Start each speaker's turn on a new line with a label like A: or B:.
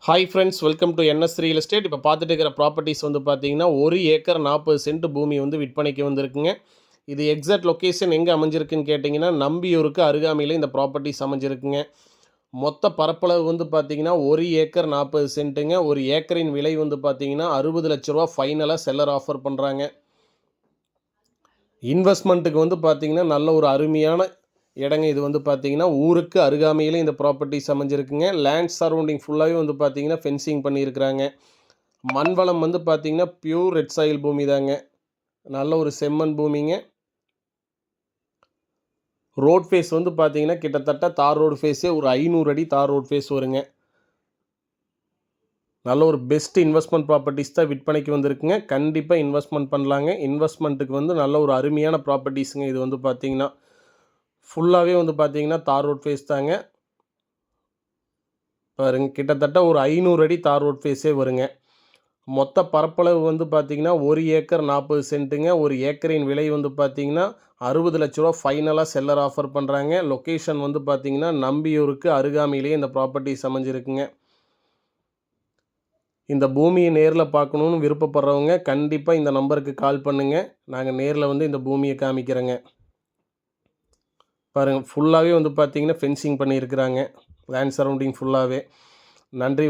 A: Hi friends, welcome to NS real estate. இப்போ பார்த்துட்டு இருக்கிற ப்ராப்பர்ட்டிஸ் வந்து பார்த்தீங்கன்னா 1 ஏக்கர் 40 சென்ட் பூமி வந்து விற்பனைக்கு வந்திருக்குங்க. இது எக்ஸாக்ட் லொக்கேஷன் எங்கே அமைஞ்சிருக்குன்னு கேட்டிங்கன்னா நம்பியூருக்கு அருகாமையில் இந்த ப்ராப்பர்ட்டிஸ் அமைஞ்சிருக்குங்க. மொத்த பரப்பளவு வந்து பார்த்தீங்கன்னா 1 ஏக்கர் 40 சென்ட்டுங்க. ஒரு ஏக்கரின் விலை வந்து பார்த்தீங்கன்னா 60 லட்ச ரூபா ஃபைனலாக செல்லர் ஆஃபர் பண்ணுறாங்க. இன்வெஸ்ட்மெண்ட்டுக்கு வந்து பார்த்தீங்கன்னா நல்ல ஒரு அருமையான இடங்க. இது வந்து பார்த்தீங்கன்னா ஊருக்கு அருகாமையில் இந்த ப்ராப்பர்ட்டிஸ் அமைஞ்சிருக்குங்க. லேண்ட் சரௌண்டிங் ஃபுல்லாகவே வந்து பார்த்தீங்கன்னா ஃபென்சிங் பண்ணியிருக்கிறாங்க. மண் வளம் வந்து பார்த்தீங்கன்னா பியூர் ரெட் சாயில் பூமி தாங்க. நல்ல ஒரு செம்மண் பூமிங்க. ரோட் ஃபேஸ் வந்து பார்த்தீங்கன்னா கிட்டத்தட்ட தார் ரோடு ஃபேஸே ஒரு 500 அடி தார் ரோட் ஃபேஸ் வருங்க. நல்ல ஒரு பெஸ்ட் இன்வெஸ்ட்மெண்ட் ப்ராப்பர்ட்டிஸ் தான் விற்பனைக்கு வந்திருக்குங்க. கண்டிப்பாக இன்வெஸ்ட்மெண்ட் பண்ணலாங்க. இன்வெஸ்ட்மெண்ட்டுக்கு வந்து நல்ல ஒரு அருமையான ப்ராப்பர்ட்டிஸுங்க. இது வந்து பார்த்தீங்கன்னா ஃபுல்லாகவே வந்து பார்த்தீங்கன்னா தார் ரோட் ஃபேஸ் தாங்க. பாருங்க, கிட்டத்தட்ட ஒரு 500 அடி தார் ரோட் ஃபேஸே வருங்க. மொத்த பரப்பளவு வந்து பார்த்தீங்கன்னா 1 ஏக்கர் 40 சென்ட்டுங்க. ஒரு ஏக்கரின் விலை வந்து பார்த்தீங்கன்னா 60 லட்ச ரூபா ஃபைனலாக செல்லர் ஆஃபர் பண்ணுறாங்க. லொக்கேஷன் வந்து பார்த்தீங்கன்னா நம்பியூருக்கு அருகாமையிலேயே இந்த ப்ராப்பர்ட்டிஸ் அமைஞ்சிருக்குங்க. இந்த பூமியை நேரில் பார்க்கணுன்னு விருப்பப்படுறவங்க கண்டிப்பாக இந்த நம்பருக்கு கால் பண்ணுங்கள். நாங்கள் நேரில் வந்து இந்த பூமியை காமிக்கிறோங்க. பாருங்கள், ஃபுல்லாகவே வந்து பார்த்தீங்கன்னா ஃபென்சிங் பண்ணியிருக்கிறாங்க. லேண்ட் சரௌண்டிங் ஃபுல்லாகவே. நன்றி.